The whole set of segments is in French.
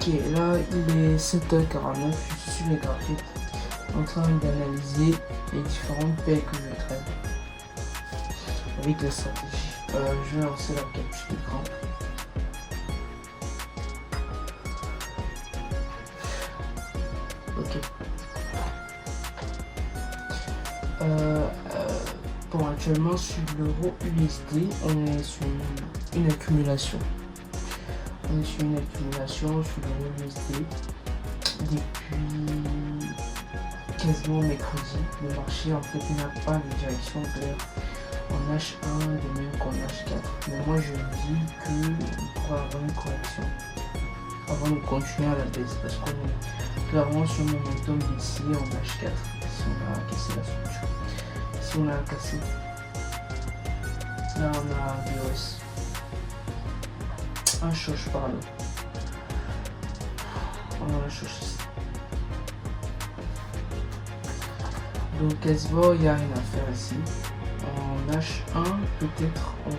Ok, là il est 7h49, je suis sur les graphiques en train d'analyser les différentes paires que je traite avec la stratégie. Je vais lancer la capture d'écran. Ok. Bon, actuellement sur l'euro USD, on est sur une accumulation. On est sur une accumulation sur l'euro USD depuis quasiment mercredi. Le marché en fait n'a pas de direction claire en H1 de même qu'en H4. Mais moi je dis qu'on pourra avoir une correction avant de continuer à la baisse parce qu'on est clairement sur le momentum d'ici en H4 si on a cassé la structure. Si on a cassé, là on a un BOS, un choche par là, on a un choche ici. Donc quasiment il n'y a rien à faire ici. En H1 peut-être on va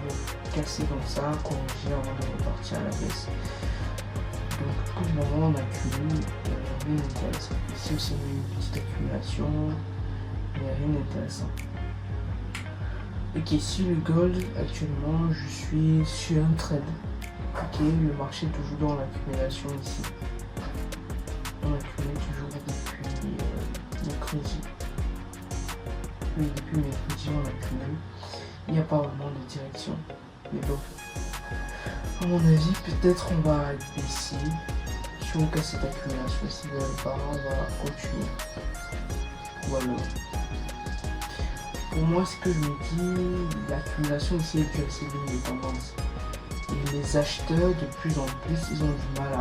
casser comme ça, corriger avant de repartir à la baisse. Donc pour le moment on accumule rien d'intéressant. Ici aussi on a une petite accumulation, mais rien d'intéressant. Ok, sur le gold, actuellement je suis sur un trade. Ok, le marché est toujours dans l'accumulation ici. On accumule toujours depuis mercredi. Oui, depuis mercredi on accumule. Il n'y a pas vraiment de direction. Mais bon, à mon avis, peut-être on va être ici. Si on casse cette accumulation, si vous n'avez pas, on va continuer. Voilà. Pour moi, ce que je me dis, l'accumulation ici est due à ces lignes de tendance. Et les acheteurs, de plus en plus, ils ont du mal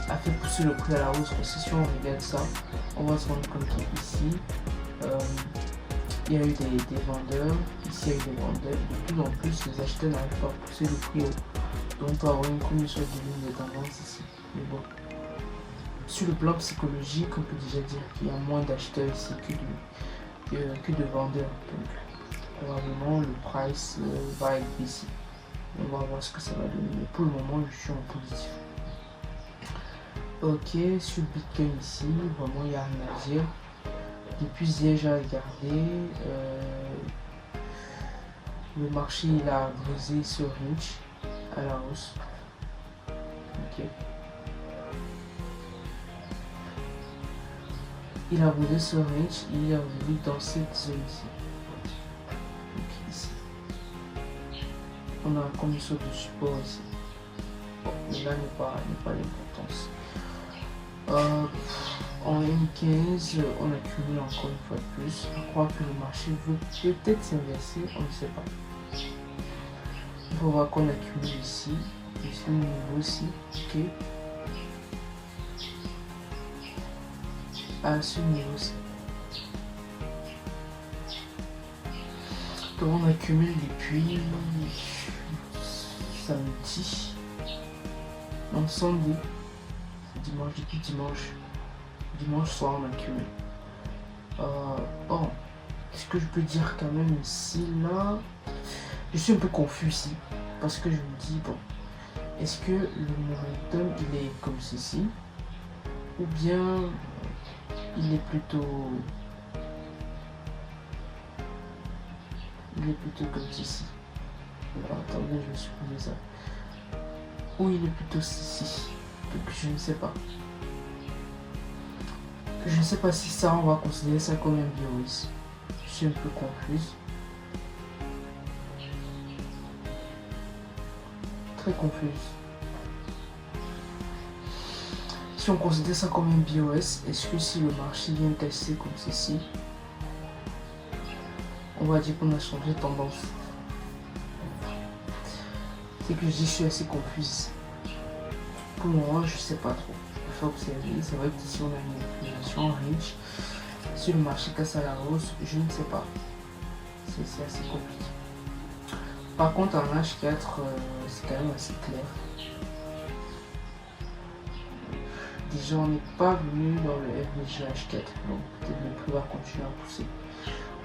à faire pousser le prix à la hausse. Parce que si on regarde ça, on va se rendre compte qu'ici, il y a eu des vendeurs. Ici, il y a eu des vendeurs. De plus en plus, les acheteurs n'arrivent pas à pousser le prix haut. Donc, on peut avoir une combinaison de lignes de tendance ici. Mais bon. Sur le plan psychologique, on peut déjà dire qu'il y a moins d'acheteurs ici que de vendeurs. Donc probablement le price va être ici. On va voir ce que ça va donner. Mais pour le moment, je suis en positif. Ok, sur le Bitcoin ici, vraiment il n'y a rien à dire. Depuis hier, j'ai regardé. Le marché il a brisé ce range à la hausse. Ok. Il a roulé ce range, il a roulé dans cette zone ici. Donc ici. On a un commission de support ici. Bon, mais là n'est pas l'importance. En M15, on accumule encore une fois de plus. Je crois que le marché veut peut-être s'inverser, on ne sait pas. Il faut voir qu'on accumule ici, le niveau ici, ok. À ce niveau-ci. Donc on accumule depuis samedi, non samedi, dimanche, depuis dimanche soir on accumule. Bon, est-ce que je peux dire quand même ici, là, je suis un peu confus ici, parce que je me dis, bon, est-ce que le momentum il est comme ceci, ou bien il est plutôt comme ceci. Alors, attendez, je vais supprimer ça. Ou il est plutôt ceci. Donc je ne sais pas. Je ne sais pas si ça, on va considérer ça comme un BOS. Je suis un peu confuse. Très confuse. Si on considère ça comme un BOS, est-ce que si le marché vient tester comme ceci, on va dire qu'on a changé de tendance? C'est que je dis, je suis assez confuse. Pour le moment, je sais pas trop. Je peux observer. C'est vrai que ici on a une accumulation range. Si le marché casse à la hausse, je ne sais pas. C'est assez compliqué. Par contre, en H4, c'est quand même assez clair. Déjà, on n'est pas venu dans le FVG H4, donc peut-être le prix va continuer à pousser.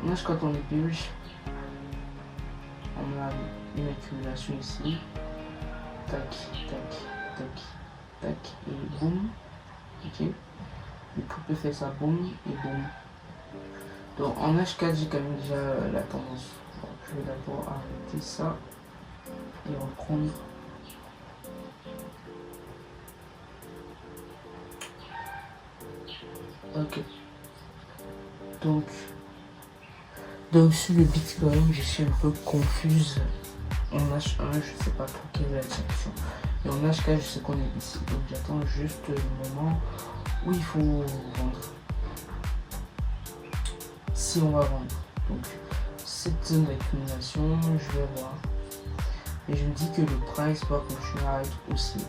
En H4, on est bullish. On a une accumulation ici. Tac, tac, tac. tac, et boum. Ok. Le triple fait ça, boum, et boum. Donc en H4, j'ai quand même déjà la tendance. Donc, je vais d'abord arrêter ça et reprendre. Ok. Donc sur le Bitcoin, je suis un peu confuse. En H1, je sais pas trop quelle est la direction. Et en H4, je sais qu'on est ici. Donc j'attends juste le moment où il faut vendre. Si on va vendre. Donc cette zone d'accumulation, je vais voir. Et je me dis que le price va continuer à être haussier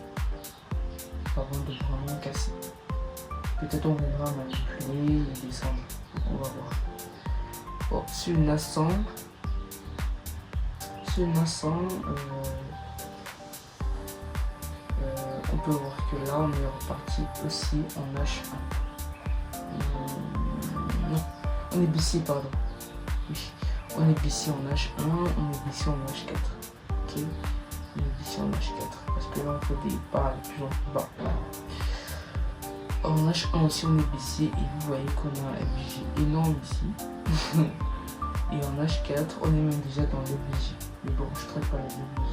avant de vraiment casser. Peut-être on viendra manipuler et descendre. On va voir. Bon, sur une A100, on peut voir que là on est reparti aussi en H1. Non, on est baissier, pardon. Oui, on est baissier en H1, on est baissier en H4. Ok, on est baissier en H4 parce que là on fait des pas de plus en plus bas. En H1 aussi on est baissier et vous voyez qu'on a un FJ énorme ici. Et en H4 on est même déjà dans le FJ. Mais bon, je ne traite pas les FJ.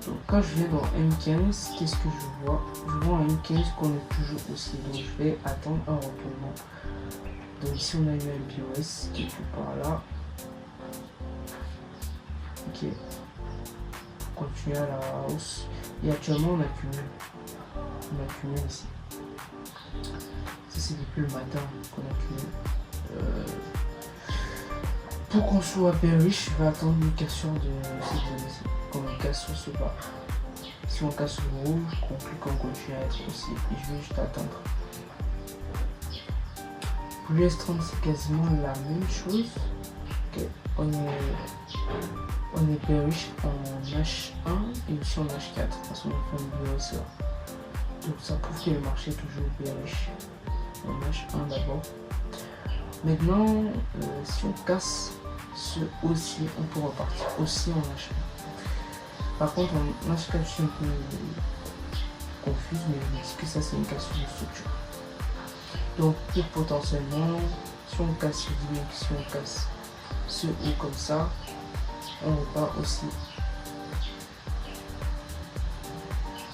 Donc quand je viens dans M15, qu'est-ce que je vois? Je vois en M15 qu'on est toujours aussi. Donc je vais attendre un retournement. Donc ici on a eu un BOS qui est par là. Ok. On continue à la hausse. Et actuellement on accumule. On accumule ici. Ça c'est depuis le matin qu'on accumule. Pour qu'on soit bearish, je vais attendre une cassure de cette zone ici. Quand on casse sur ce bas. Si on casse le rouge, je conclue qu'on continue à être aussi. Et je vais juste attendre. Pour l'US30 c'est quasiment la même chose. Okay. On est bearish en H1 et aussi en H4 parce qu'on a fait une BOS là. Donc ça prouve que le marché est toujours bearish. En H1 d'abord. Maintenant, si on casse ce aussi, on peut repartir aussi en H1. Par contre, en H4, je suis un peu confuse, mais je me dis que ça c'est une cassure de structure. Donc potentiellement, si on casse ce haut comme ça, on repart aussi.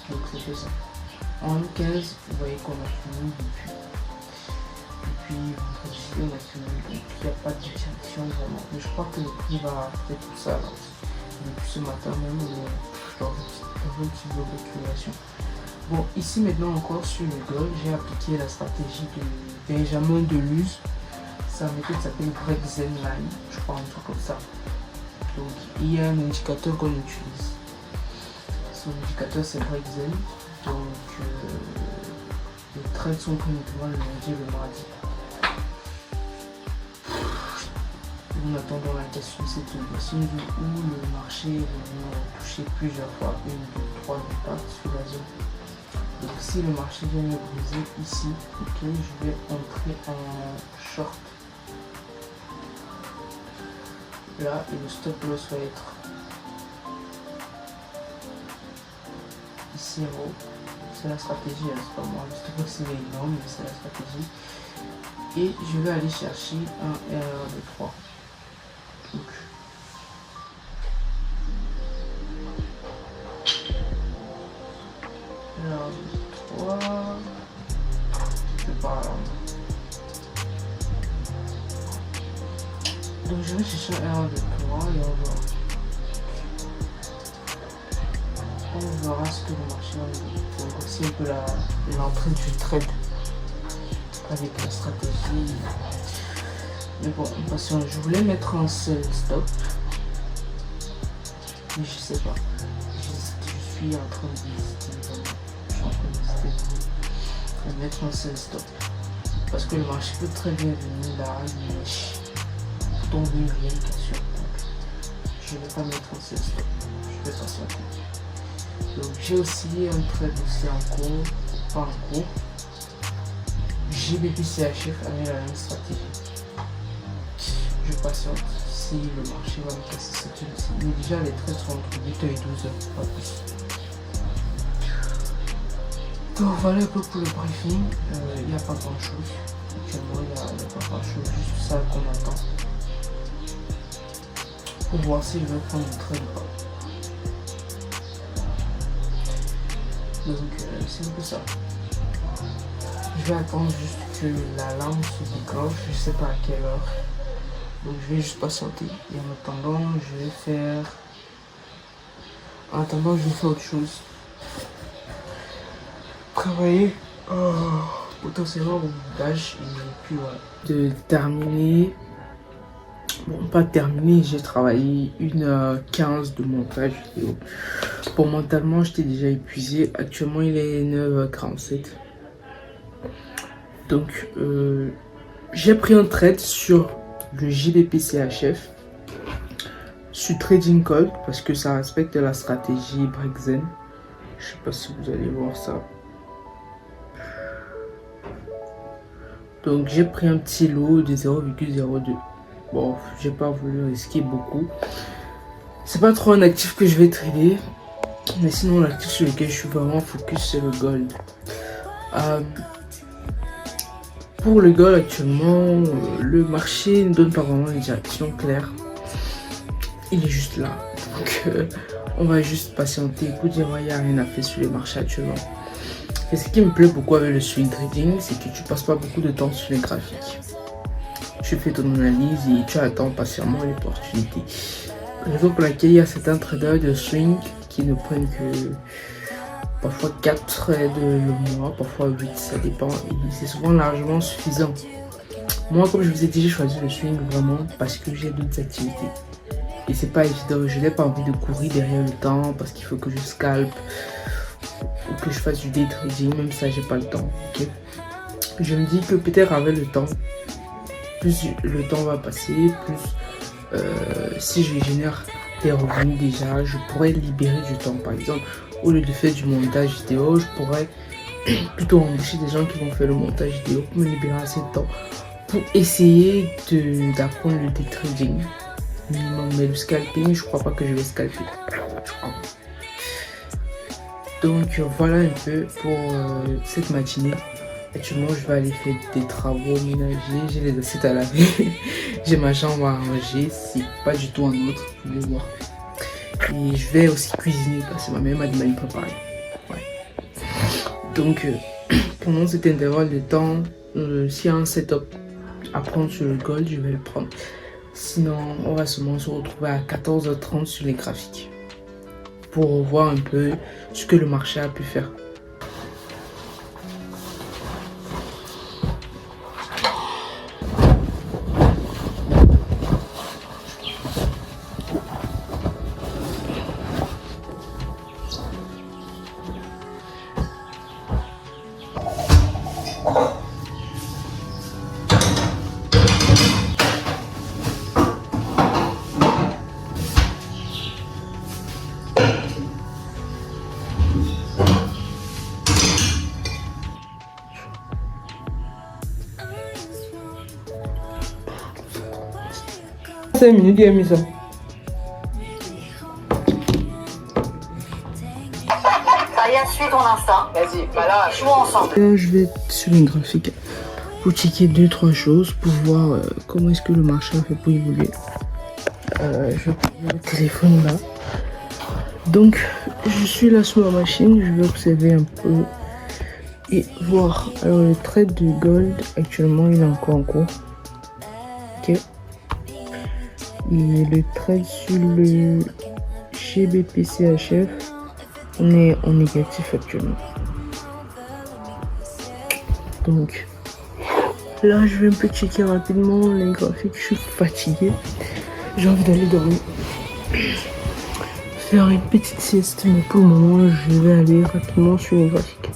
Donc c'est que ça. En M15, vous voyez qu'on accumule depuis vendredi, on accumule, donc il n'y a pas de direction vraiment. Mais je crois que le prix va peut-être tout ça. Alors, depuis ce matin même, on est dans un petit bloc d'accumulation. Bon, ici maintenant encore sur le gold, j'ai appliqué la stratégie de Benjamin Deleuze. Sa méthode s'appelle Break-Zen Line, je crois un truc comme ça. Donc il y a un indicateur qu'on utilise. Son indicateur c'est Break-Zen. Donc les trades sont pris uniquement le lundi et le mardi. En attendant la question, c'est une zone où le marché est venu toucher plusieurs fois, 1, 2, 3 départs sur la zone. Donc si le marché vient me briser ici, ok, je vais entrer en short. Là, et le stop loss va être ici en haut. C'est la stratégie, hein, c'est pas moi. Le stop loss est énorme, mais c'est la stratégie. Et je vais aller chercher un RR de 3. Donc, RR de 3. Je vais pas. Donc je vais chercher un RR de 3 et on verra ce que le marché va nous dire. Donc aussi un peu l'entrée du trade avec la stratégie. Mais bon, patience, je voulais mettre un seul stop. Mais je sais pas. Je suis en train de visiter. Je suis en train de visiter. Et mettre un seul stop. Parce que le marché peut très bien venir là, mais tomber rien de cassure. Donc je vais pas mettre un seul stop. Je vais patienter. Donc j'ai aussi un trade aussi en cours. Pas en cours. GBP-CHF avec la même stratégie. Je patiente si le marché va me casser cette zone-ci. Mais déjà les trades sont entre 8 et 12 heures, pas plus. Donc voilà un peu pour le briefing. Il n'y a pas grand chose. Actuellement, il n'y a pas grand chose, juste ça qu'on attend. Pour voir si je vais prendre le train ou pas. Donc c'est un peu ça. Je vais attendre juste que la lampe se déclenche, je sais pas à quelle heure. Donc je vais juste patienter. Et en attendant, je vais faire... autre chose. Travailler potentiellement mon montage et puis voilà. De terminer. Bon, pas terminé, j'ai travaillé 1h15 de montage vidéo. Pour mentalement, j'étais déjà épuisé. Actuellement, il est 9h47. Donc, j'ai pris un trade sur le JBP-CHF, sur Trading Code, parce que ça respecte la stratégie Brexen. Je sais pas si vous allez voir ça. Donc, j'ai pris un petit lot de 0,02. Bon, j'ai pas voulu risquer beaucoup. C'est pas trop un actif que je vais trader. Mais sinon, l'actif sur lequel je suis vraiment focus, c'est le gold. Pour le gold, actuellement, le marché ne donne pas vraiment une direction claire. Il est juste là. Donc, on va juste patienter. Écoute, il n'y a rien à faire sur les marchés actuellement. Et ce qui me plaît beaucoup avec le swing trading, c'est que tu passes pas beaucoup de temps sur les graphiques. Tu fais ton analyse et tu attends patiemment l'opportunité. Raison pour laquelle il y a certains traders de swing qui ne prennent que parfois 4 trades le mois, parfois 8, ça dépend. Et c'est souvent largement suffisant. Moi, comme je vous ai dit, j'ai choisi le swing vraiment parce que j'ai d'autres activités. Et c'est pas évident, je n'ai pas envie de courir derrière le temps parce qu'il faut que je scalpe ou que je fasse du day trading, même ça j'ai pas le temps. Okay? Je me dis que peut-être avec le temps, plus le temps va passer, plus si je génère des revenus déjà, je pourrais libérer du temps. Par exemple, au lieu de faire du montage vidéo, je pourrais plutôt embaucher des gens qui vont faire le montage vidéo pour me libérer assez de temps pour essayer d'apprendre le day trading. Non, mais le scalping, je crois pas que je vais scalper. Je crois. Donc voilà un peu pour cette matinée. Actuellement, je vais aller faire des travaux ménagers. J'ai les assiettes à laver. J'ai ma chambre à ranger. C'est pas du tout un autre, vous pouvez voir. Et je vais aussi cuisiner parce que ma mère m'a dit de préparer. Ouais. Donc, pendant cet intervalle de temps, s'il y a un setup à prendre sur le gold, je vais le prendre. Sinon, on va seulement se retrouver à 14h30 sur les graphiques pour voir un peu ce que le marché a pu faire. Minutes, il a mis ça. Ça y est, suis ton instinct. Vas-y, bah là, jouons ensemble. Là, je vais sur une graphique pour checker 2-3 choses pour voir comment est-ce que le marché a fait pour évoluer. Je vais prendre le téléphone là. Donc, je suis là sur ma machine, je vais observer un peu et voir. Alors, le trade de gold, actuellement, il est encore en cours. Ok. Et le trade sur le GBP-CHF, on est en négatif actuellement. Donc là, je vais un peu checker rapidement les graphiques. Je suis fatigué. J'ai envie d'aller dormir. Faire une petite sieste. Mais pour le moment, je vais aller rapidement sur les graphiques.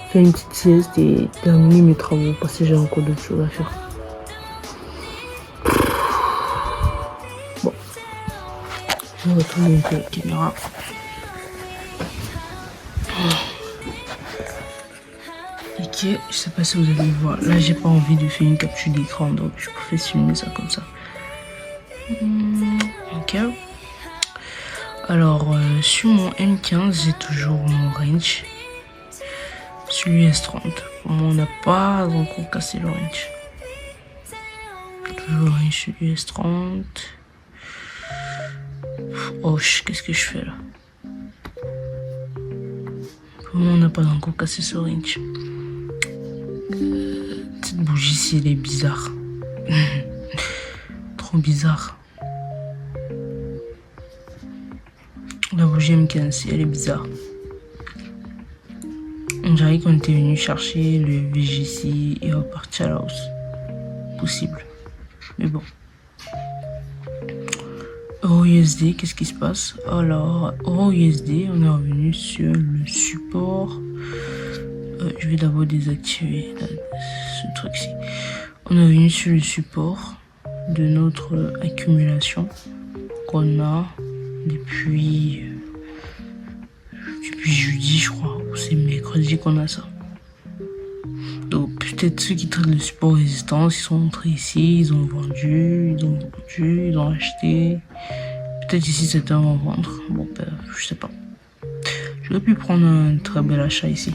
Faire une petite sieste et terminer mes travaux parce que j'ai encore d'autres choses à faire. Je vais retourner un peu la caméra. Ok, je sais pas si vous allez voir. Là, j'ai pas envie de faire une capture d'écran, donc je préfère filmer ça comme ça. Ok. Alors, sur mon M15, j'ai toujours mon range. sur l'US30. On n'a pas encore cassé l'orange. Toujours orange sur l'US30. Oh, qu'est-ce que je fais là? Pour moi, on n'a pas encore cassé ce orange. Cette bougie ici, elle est bizarre. Trop bizarre. La bougie M15, elle est bizarre. On dirait qu'on était venu chercher le VGC et reparti à la hausse. Possible. Mais bon. EURUSD, qu'est-ce qui se passe? Alors, EURUSD, on est revenu sur le support. Je vais d'abord désactiver ce truc-ci. On est revenu sur le support de notre accumulation qu'on a depuis jeudi, je crois. C'est mercredi qu'on a ça. Donc peut-être ceux qui traitent le support résistance, ils sont entrés ici, ils ont vendu, ils ont acheté. Peut-être ici certains vont vendre. Bon, ben, je sais pas. J'aurais pu prendre un très bel achat ici.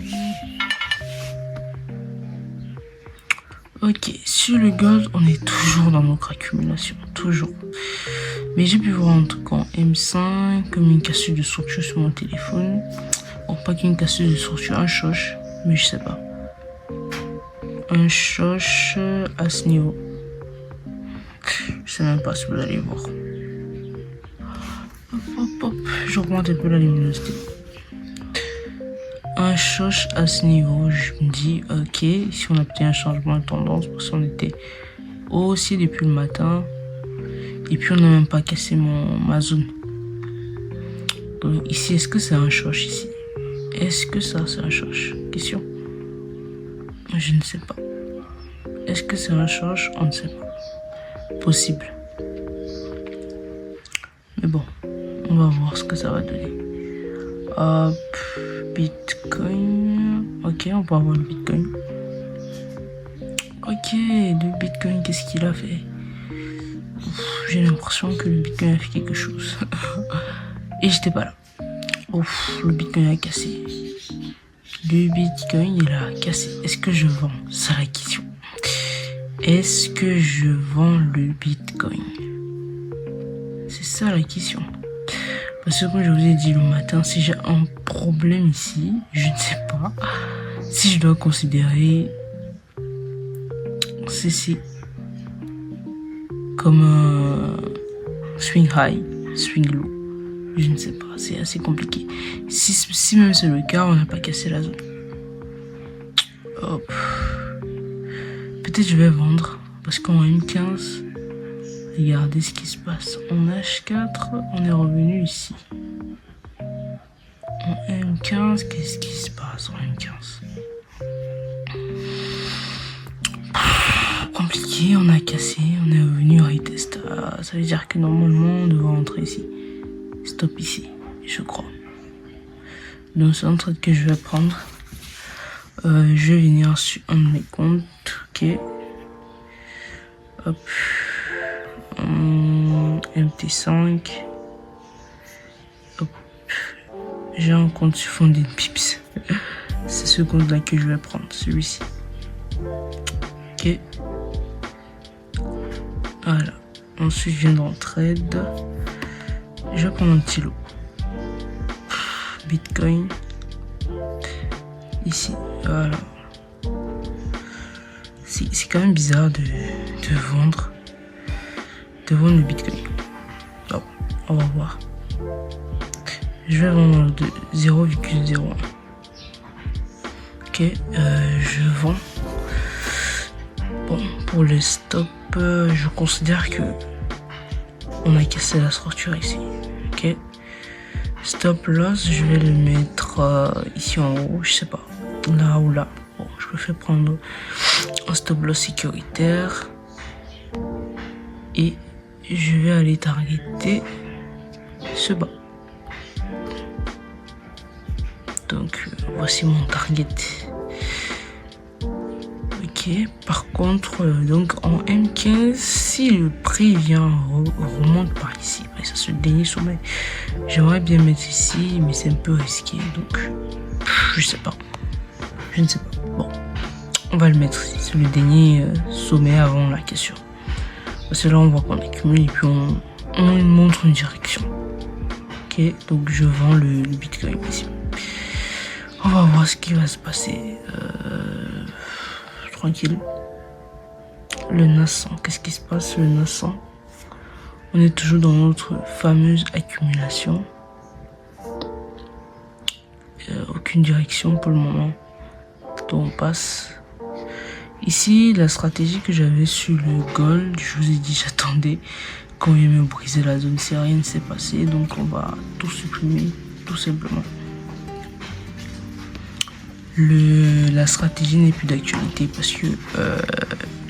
Ok, sur le gold, on est toujours dans notre accumulation, toujours. Mais j'ai pu voir un truc en M5, comme une cassure de structure sur mon téléphone. Bon, pas qu'une cassure de structure, un choche, mais je sais pas. Un choche à ce niveau. Je sais même pas si vous allez voir. Hop, hop, hop, j'augmente un peu la luminosité. Un choche à ce niveau, je me dis, ok, si on a peut-être un changement de tendance, parce qu'on était haussier depuis le matin, et puis on n'a même pas cassé ma zone. Donc ici, est-ce que c'est un choche ici? Est-ce que ça, c'est un choche? Question. Je ne sais pas. Est-ce que c'est un choche? On ne sait pas. Possible. Mais bon, on va voir ce que ça va donner. Hop, Bitcoin. Ok, on peut avoir le Bitcoin. Ok, le Bitcoin, qu'est-ce qu'il a fait? J'ai l'impression que le Bitcoin a fait quelque chose. Et j'étais pas là. Ouf, le Bitcoin a cassé. Le Bitcoin, il a cassé. Est-ce que je vends? C'est la question. Est-ce que je vends le Bitcoin? C'est ça la question. Parce que comme je vous ai dit le matin, si j'ai un problème ici, je ne sais pas si je dois considérer ceci comme un swing high, swing low. Je ne sais pas, c'est assez compliqué. Si même c'est le cas, on n'a pas cassé la zone. Hop. Peut-être je vais vendre. Parce qu'en M15, regardez ce qui se passe. En H4, on est revenu ici. En M15, qu'est-ce qui se passe en M15? Compliqué, on a cassé, on est revenu retest. Ça veut dire que normalement, on devrait rentrer ici. Stop ici, je crois. Donc c'est un truc que je vais prendre. Je vais venir sur un de mes comptes. Ok. Hop. MT5. Hop. J'ai un compte sur Funding Pips. C'est ce compte là que je vais prendre, celui-ci. Ok. Voilà. Ensuite, je viens dans Trade. Je vais prendre un petit lot. Bitcoin. Ici. Voilà. C'est quand même bizarre de vendre le Bitcoin. Donc, on va voir. Je vais vendre de 0,01. Ok, je vends. Bon, pour le stop, je considère que on a cassé la structure ici. Ok. Stop loss, je vais le mettre ici en haut, je sais pas, là ou là. Bon, je préfère prendre un stop loss sécuritaire et je vais aller targeter ce bas. Donc voici mon target. Ok, par contre, donc en M15, si le prix vient remonte par ici, ça se dernier sommet, j'aimerais bien mettre ici, mais c'est un peu risqué, donc je sais pas. Je ne sais pas. Bon, on va le mettre ici. C'est le dernier sommet avant la cassure. Parce que là, on voit qu'on accumule et puis on montre une direction. Ok, donc je vends le Bitcoin ici. On va voir ce qui va se passer. Tranquille. Le NAS 100, qu'est-ce qui se passe le NAS 100? On est toujours dans notre fameuse accumulation. Aucune direction pour le moment. Donc on passe. Ici, la stratégie que j'avais sur le gold, je vous ai dit j'attendais qu'on vienne me briser la zone si rien ne s'est passé. Donc on va tout supprimer, tout simplement. La stratégie n'est plus d'actualité parce que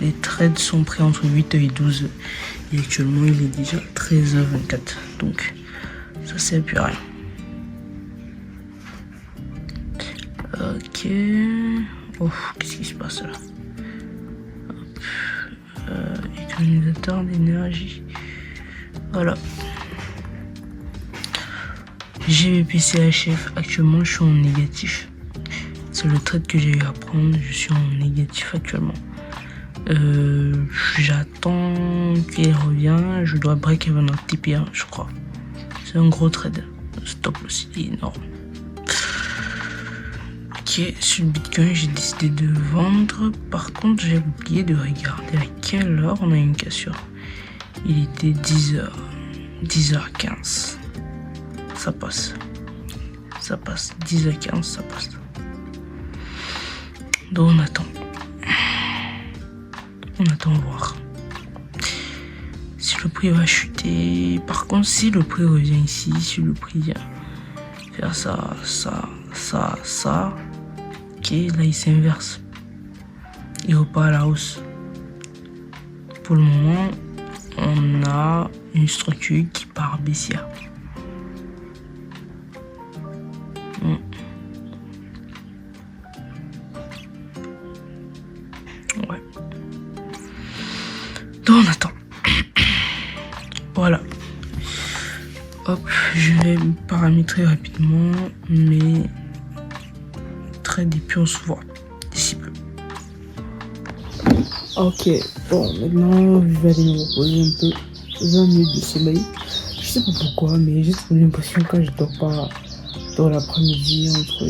les trades sont pris entre 8h et 12h. Et actuellement, il est déjà 13h24. Donc, ça sert plus à rien. Ok. Oh, qu'est-ce qui se passe là? Économisateur d'énergie. Voilà. GBPCHF, actuellement, je suis en négatif. C'est le trade que j'ai eu à prendre. Je suis en négatif actuellement. J'attends qu'il revienne. Je dois break even un TP1, je crois. C'est un gros trade. Le stop aussi est énorme. Ok, sur le Bitcoin, j'ai décidé de vendre. Par contre, j'ai oublié de regarder à quelle heure on a une cassure. Il était 10h. 10h15. Ça passe. Ça passe. 10h15, ça passe. Donc on attend. On attend voir. Si le prix va chuter. Par contre, si le prix revient ici, si le prix vient faire ça, ok, là il s'inverse. Il repart à la hausse. Pour le moment, on a une structure qui part baissière. Ouais. Donc on attend. Voilà. Hop, je vais paramétrer rapidement mes trades et puis on se voit d'ici peu. Ok, bon maintenant je vais aller me reposer un peu. 20 minutes de sommeil. Je sais pas pourquoi, mais j'ai trop l'impression que quand je dors pas dans l'après-midi entre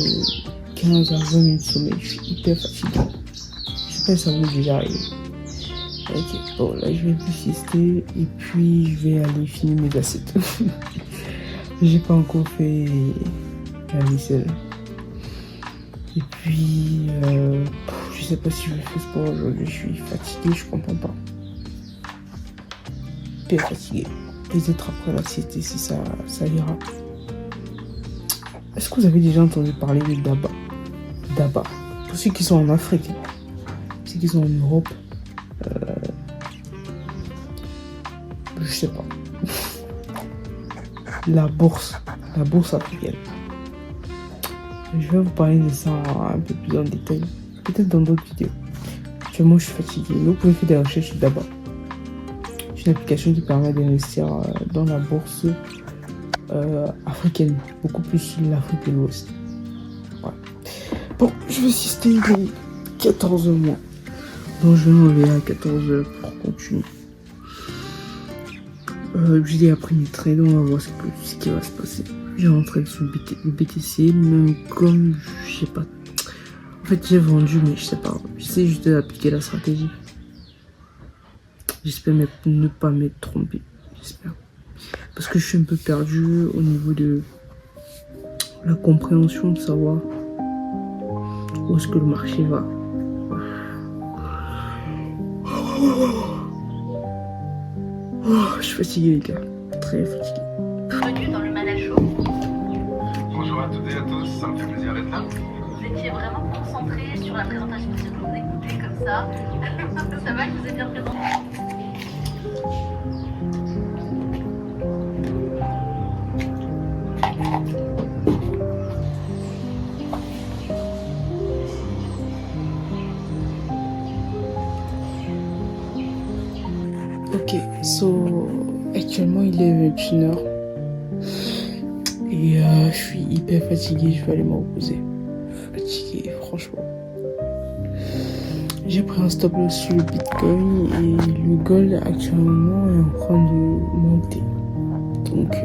15 à 20 minutes de sommeil, je suis hyper fatigué. Je sais pas si ça vous est déjà arrivé. Ok, bon là je vais plus siester et puis je vais aller finir mes assets. J'ai pas encore fait la vaisselle. Et puis je sais pas si je vais faire sport aujourd'hui, je suis fatigué, je comprends pas. Hyper fatigué. Peut-être après la sieste si ça ira. Est-ce que vous avez déjà entendu parler de Daba? Daba. Pour ceux qui sont en Afrique, ceux qui sont en Europe, je sais pas. La bourse africaine. Je vais vous parler de ça un peu plus en détail, peut-être dans d'autres vidéos. Actuellement, je suis fatigué. Vous pouvez faire des recherches sur Daba. C'est une application qui permet d'investir dans la bourse africaine, beaucoup plus sur l'Afrique de l'Ouest. Ouais. Bon, je vais assister les 14 mois. Donc je vais me lever à 14h pour continuer. J'ai appris mes trades, on va voir ce qui va se passer. J'ai rentré sur le BTC, même comme je sais pas. En fait, j'ai vendu, mais je sais pas. J'essaie juste d'appliquer la stratégie. J'espère ne pas m'être trompé. J'espère. Parce que je suis un peu perdu au niveau de la compréhension de savoir où est-ce que le marché va. Oh, je suis fatigué les gars, très fatigué. Bienvenue dans le Mana Show. Bonjour à toutes et à tous, ça me fait plaisir d'être là. Vous étiez vraiment concentré sur la présentation, parce que vous écoutez comme ça. Ça va, je vous ai bien présenté. Ok, actuellement il est 21h et je suis hyper fatigué, je vais aller me reposer. Fatigué, franchement. J'ai pris un stop loss sur le Bitcoin et le gold actuellement est en train de monter. Donc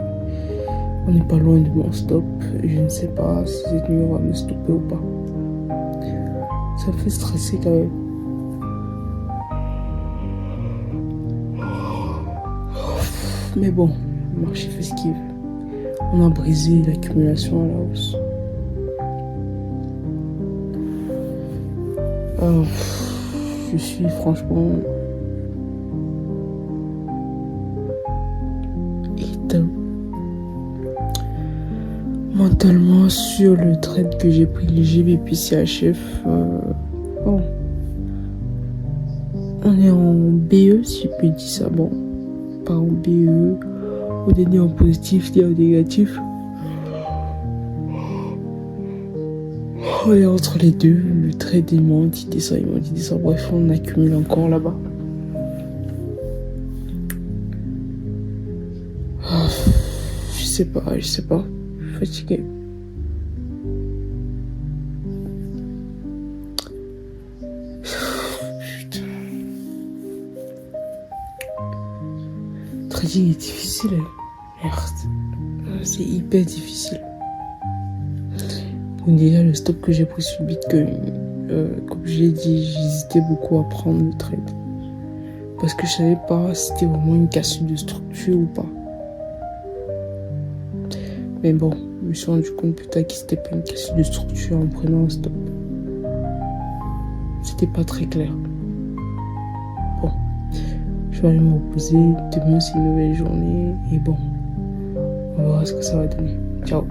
on n'est pas loin de mon stop. Je ne sais pas si cette nuit on va me stopper ou pas. Ça me fait stresser quand même. Mais bon, le marché fait ce qu'il veut. On a brisé l'accumulation à la hausse. Je suis franchement éteint mentalement sur le trade que j'ai pris, le GBP CHF. Bon, on est en BE, si je peux dire ça. Bon, pas en BE. On est ni en positif ni en négatif. On est entre les deux. Le trade il monte, il descend, il monte, il descend. Bref, on accumule encore là-bas. Je sais pas. Je suis fatigué. Putain. Le trading est difficile. Merde. C'est hyper difficile. Bon, déjà, le stop que j'ai pris sur le Bitcoin, comme je l'ai dit, j'hésitais beaucoup à prendre le trade. Parce que je savais pas si c'était vraiment une cassure de structure ou pas. Mais bon, je me suis rendu compte plus tard que c'était pas une cassure de structure en prenant un stop. C'était pas très clair. Bon, je vais aller me reposer. Demain, c'est une nouvelle journée. Et bon, on verra ce que ça va donner. Ciao.